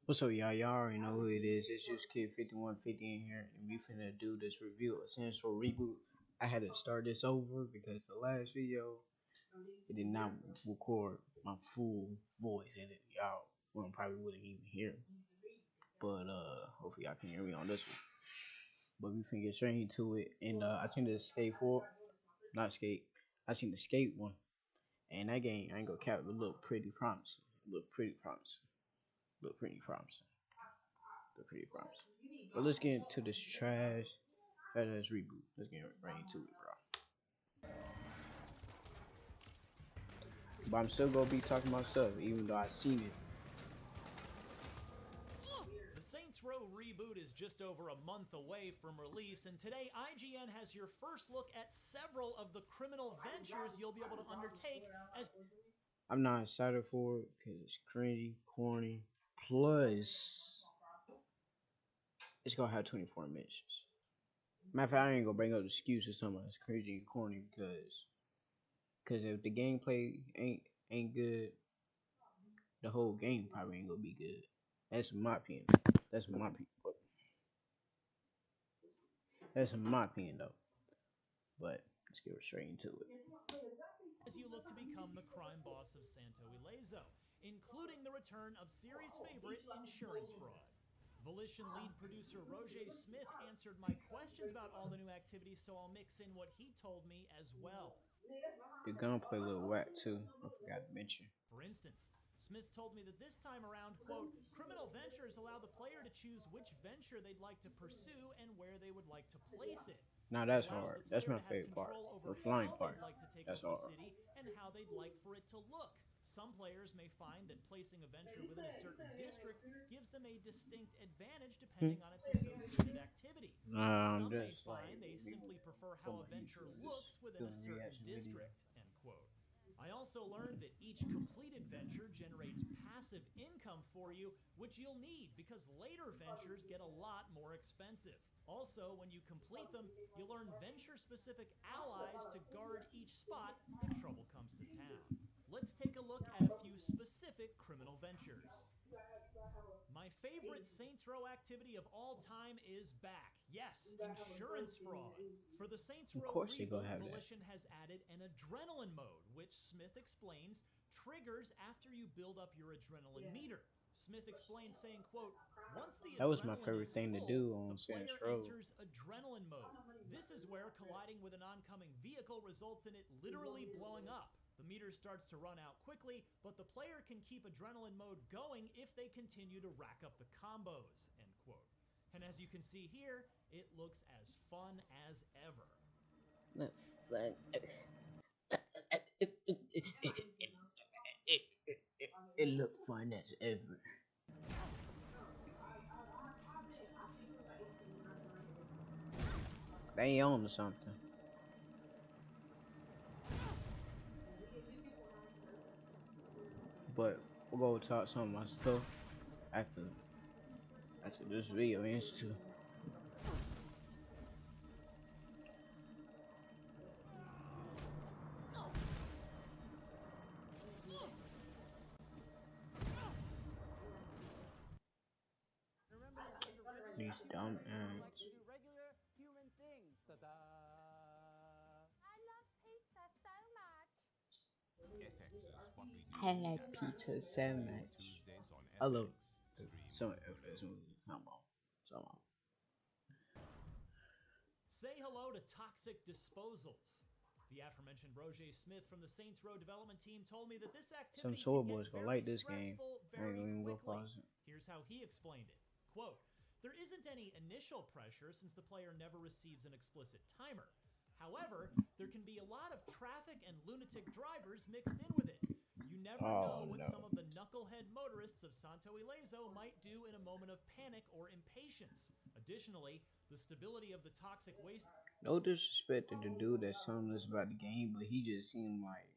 What's up, y'all? Y'all already know who it is. It's just Kid 5150 in here, and we finna do this review of Central Reboot. I had to start this over because the last video it did not record my full voice in it. Y'all probably wouldn't even hear me. But hopefully y'all can hear me on this one. But we finna get straight into it. And I seen the skate 4, not skate. I seen the skate one, and that game I ain't gonna cap. It looked pretty promising. It looked pretty promising. Looked pretty promising. They're pretty promising. But let's get into this trash ass reboot. Let's get right into it, bro. But I'm still gonna be talking about stuff, even though I seen it. The Saints Row reboot is just over a month away from release, and today IGN has your first look at several of the criminal ventures you'll be able to undertake as I'm not excited for it because it's cringy, corny. Plus, it's gonna have 24 missions. Matter of fact, I ain't gonna bring up excuses talking about it's cringy and corny because if the gameplay ain't good, the whole game probably ain't gonna be good. That's my opinion. That's my opinion. That's my opinion though. But let's get straight into it. you look to become the crime boss of Santo Ileso, including the return of series favorite insurance fraud. Volition lead producer Roger Smith answered my questions about all the new activities, so I'll mix in what he told me as well. The gunplay a little whack too. I forgot to mention. For instance, Smith told me that this time around, quote, criminal ventures allow the player to choose which venture they'd like to pursue and where they would like to place it. Now It that's allows the hard. That's player my to have favorite part. control over The flying how part. they'd like to take That's over the hard. city and how they'd like for it to look. Some players may find that placing a venture within a certain district gives them a distinct advantage depending on its associated activity. Some may Just like find they simply prefer for how my a venture YouTube, just looks within a doing certain reaction video. district, end quote. I also learned that each completed venture generates passive income for you, which you'll need because later ventures get a lot more expensive. Also, when you complete them, you'll earn venture-specific allies to guard each spot if trouble comes to town. Let's take a look at a few specific criminal ventures. My favorite Saints Row activity of all time is back. Yes, insurance fraud. For the Saints Of Row course they gonna reboot, have that. Volition has added an adrenaline mode, which Smith explains triggers after you build up your adrenaline meter. Smith explains saying, quote, once the That was my adrenaline favorite is thing to full, do the on Saints player Row. enters adrenaline mode. This is where colliding with an oncoming vehicle results in it literally blowing up. The meter starts to run out quickly, but the player can keep adrenaline mode going if they continue to rack up the combos, end quote. And as you can see here, it looks as fun as ever. Look fun. It looked fun as ever. They on to something. But we'll go talk some of my stuff after this video ends too. Remember, you're just a regular These human dumb being who likes ads. to do regular human things. Ta-da! I love pizza so much. FX is what we do. I like pizza so New much. Tuesdays on I love FX. Stream some on of this movie. Come on. Come on. Say hello to toxic disposals. The aforementioned Roger Smith from the Saints Row development team told me that this Some activity soy can boys get gonna very like this game. stressful I ain't very even gonna quickly. pause it. Here's how he explained it. Quote, there isn't any initial pressure since the player never receives an explicit timer. However, there can be a lot of traffic and lunatic drivers mixed in with it. You never know Oh what no. some of the knucklehead motorists of Santo Ileso might do in a moment of panic or impatience. Additionally, the stability of the toxic waste No disrespect to the dude that's telling us about the game, but he just seemed like,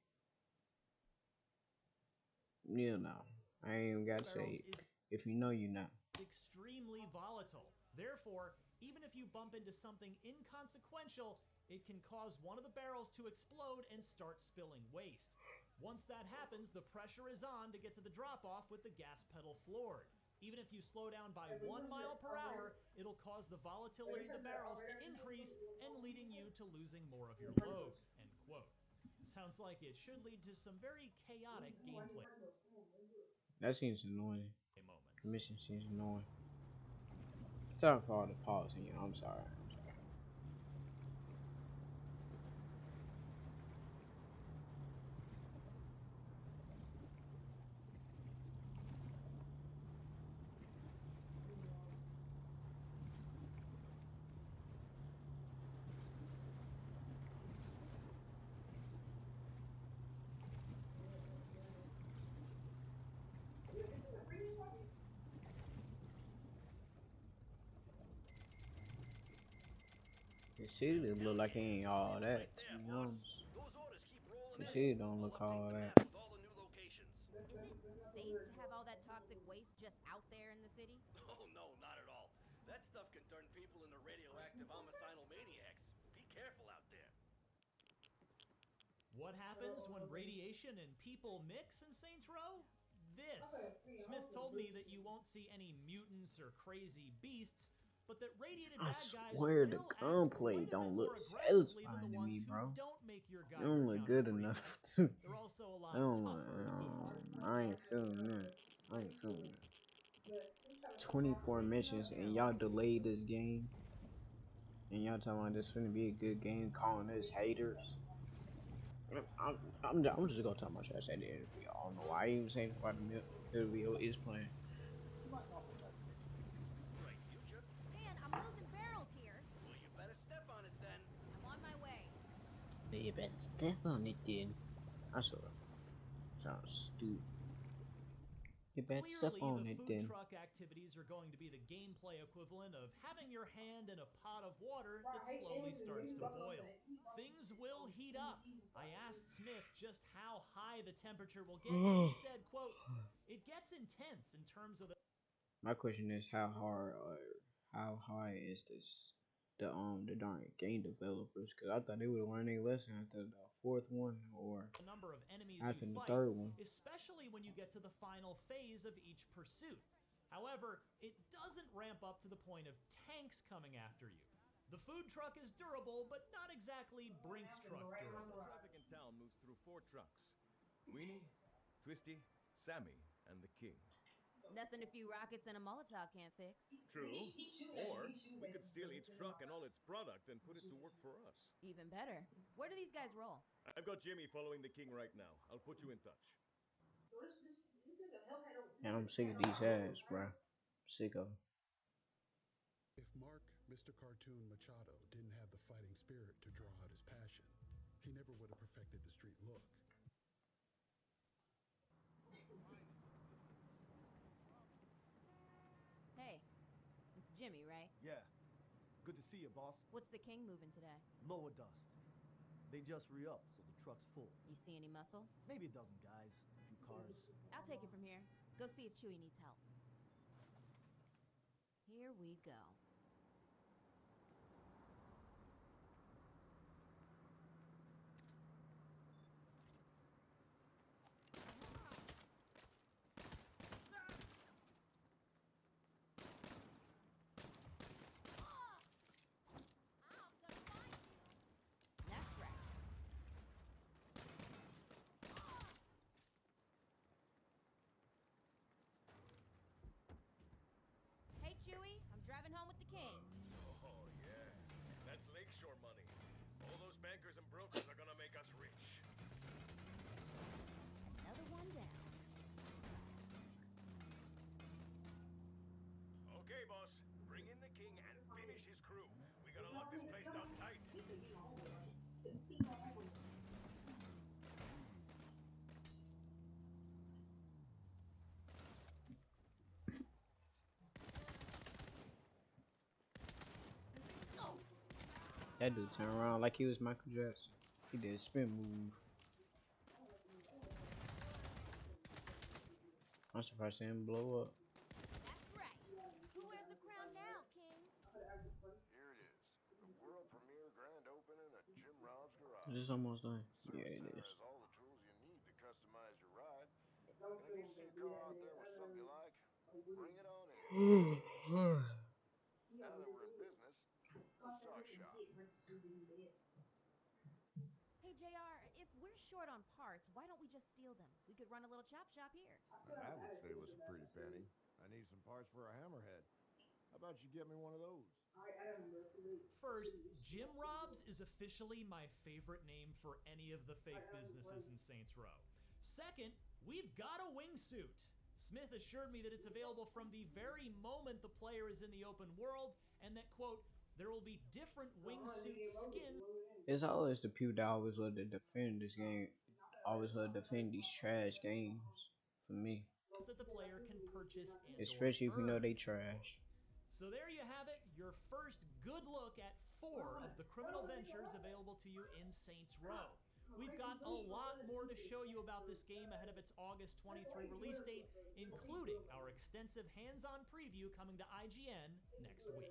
you know, I ain't even gotta say barrels it. is If you know, you know. extremely volatile. Therefore, even if you bump into something inconsequential, it can cause one of the barrels to explode and start spilling waste. Once that happens, the pressure is on to get to the drop-off with the gas pedal floored. Even if you slow down by 1 mile per hour, it'll cause the volatility of the barrels to increase and leading you to losing more of your load, end quote. Sounds like it should lead to some very chaotic gameplay That seems annoying. moments. The mission seems annoying. Sorry for all the pausing, you know. I'm sorry. The city look like it ain't all that. To be honest, the city don't look all that. Is it safe to have all that toxic waste just out there in the city? Oh, no, not at all. That stuff can turn people into radioactive homicidal maniacs. Be careful out there. What happens when radiation and people mix in Saints Row? This. Smith told me that you won't see any mutants or crazy beasts, but that radiated I bad guys swear the will act gunplay quite a don't bit look more aggressively than satisfying the to me, ones who bro. don't make your It Geiger don't look counter good freak enough. out. They're also a lot I don't tougher to boot. I ain't feeling that. I ain't feeling that. 24 missions and y'all delayed this game. And y'all talking about this finna be a good game, calling us haters. I'm just gonna talk my trash at the end of the video. I don't know why I even saying about the video is playing. Right, future? Man, I'm losing barrels here. Well, you better step on it then. I'm on my way. You better step on it then. I sort of sounds stupid. You better step Clearly, on the it food then. truck activities are going to be the gameplay equivalent of having your hand in a pot of water that slowly starts to boil. Things will heat up. I asked Smith just how high the temperature will get, and he said, quote, "It gets intense in terms of the My question is how hard or how high is the darn game developers? Cause I thought they would have learned their lesson after the fourth one or number of enemies after you the fight, third one. especially when you get to the final phase of each pursuit. However, it doesn't ramp up to the point of tanks coming after you. The food truck is durable, but not exactly Brinks truck durable. Traffic in town moves through 4 trucks. Weenie, Twisty, Sammy, and the King. Nothing a few rockets and a Molotov can't fix. True. Or we could steal each truck and all its product and put it to work for us. Even better. Where do these guys roll? I've got Jimmy following the King right now. I'll put you in touch. And I'm sick of these ads, bro. Sick of 'em. If Mark, Mr. Cartoon Machado, didn't have the fighting spirit to draw out his passion, he never would have perfected the street look. Hey, it's Jimmy, right? Yeah. Good to see you, boss. What's the King moving today? Lower dust. They just re-upped, so the truck's full. You see any muscle? Maybe a dozen guys, a few cars. I'll take it from here. Go see if Chewie needs help. Here we go. That's right. Hey, Chewie, I'm driving home with the King. Oh, yeah. That's lakeshore money. All those bankers and brokers are gonna make us rich. Another one down. Okay, boss. Bring in the King and finish his crew. We gotta lock this place down tight. That dude turned around like he was Michael Jackson. He did a spin move. I'm surprised he didn't blow up. That's right. Who wears the crown now, King? Here it is, the world premiere grand opening at Jim Rob's garage. Is this almost done? Service Yeah, it center is. has all the tools you need to customize your ride. And if you see a car out there with something you like, Bring it on in. Now that we're in business, let's talk shop. Hey, JR, if we're short on parts, why don't we just steal them? We could run a little chop shop here. That would save us a pretty penny. I need some parts for a hammerhead. How about you get me one of those? First, Jim Robs is officially my favorite name for any of the fake businesses in Saints Row. Second, we've got a wingsuit. Smith assured me that it's available from the very moment the player is in the open world, and that, quote, there will be different wingsuit skins. It's always the people that always love to defend this game. Always love to defend these trash games for me. That the player can purchase and Especially if you know earn. they trash. So there you have it, your first good look at 4 of the criminal ventures available to you in Saints Row. We've got a lot more to show you about this game ahead of its August 23 release date, including our extensive hands-on preview coming to IGN next week.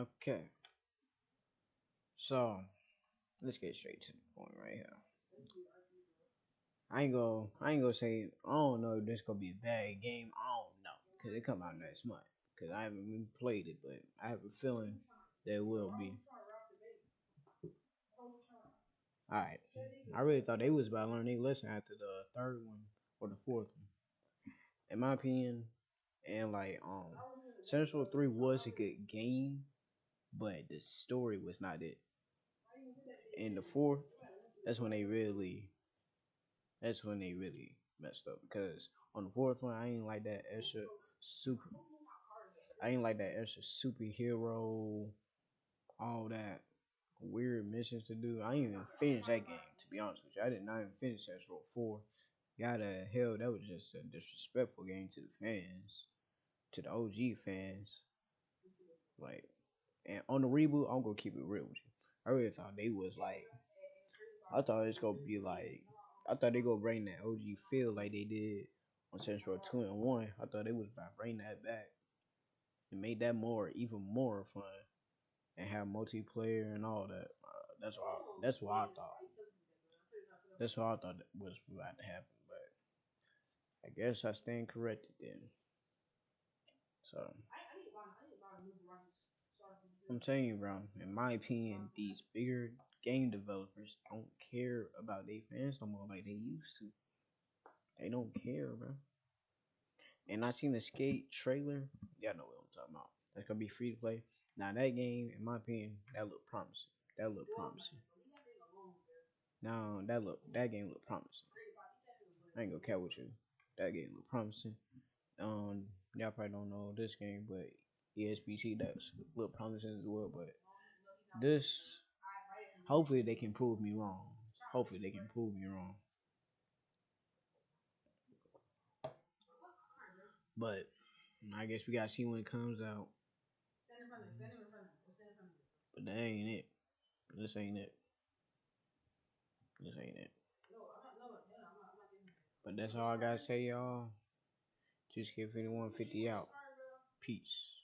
Okay. So let's get straight to the point right here. I ain't gonna say I don't know if this gonna be a bad game. I don't know because it come out next month. Because I haven't even played it, but I have a feeling that it will be. All right. I really thought they was about to learn their lesson after the third one or the fourth one. In my opinion, and like Central 3 was a good game, but the story was not it. In the fourth, that's when they really messed up because on the fourth one I ain't like that extra super I ain't like that extra superhero, all that weird missions to do. I didn't even finish that game, to be honest with you. I did not even finish Central 4. God hell, that was just a disrespectful game to the fans, to the OG fans. Like, and on the reboot, I'm gonna keep it real with you. I really thought they was like, I thought it's gonna be like, I thought they gonna bring that OG feel like they did on Central 2 and 1. I thought they was about to bring that back and make that even more fun and have multiplayer and all that. That's what I thought. That's what I thought was about to happen, but I guess I stand corrected then. So I'm telling you, bro. In my opinion, these bigger game developers don't care about their fans no more like they used to. They don't care, bro. And I seen the Skate trailer. Y'all know what I'm talking about. That's gonna be free to play. Now that game, in my opinion, that looked promising. Now that game looked promising. I ain't gonna care with you. That game looked promising. Y'all probably don't know this game, but ESPC that's look promising as well. But this, hopefully they can prove me wrong. But I guess we gotta see when it comes out. But that ain't it. This ain't it. But that's all I gotta say, y'all. Just give 5150 out. Peace.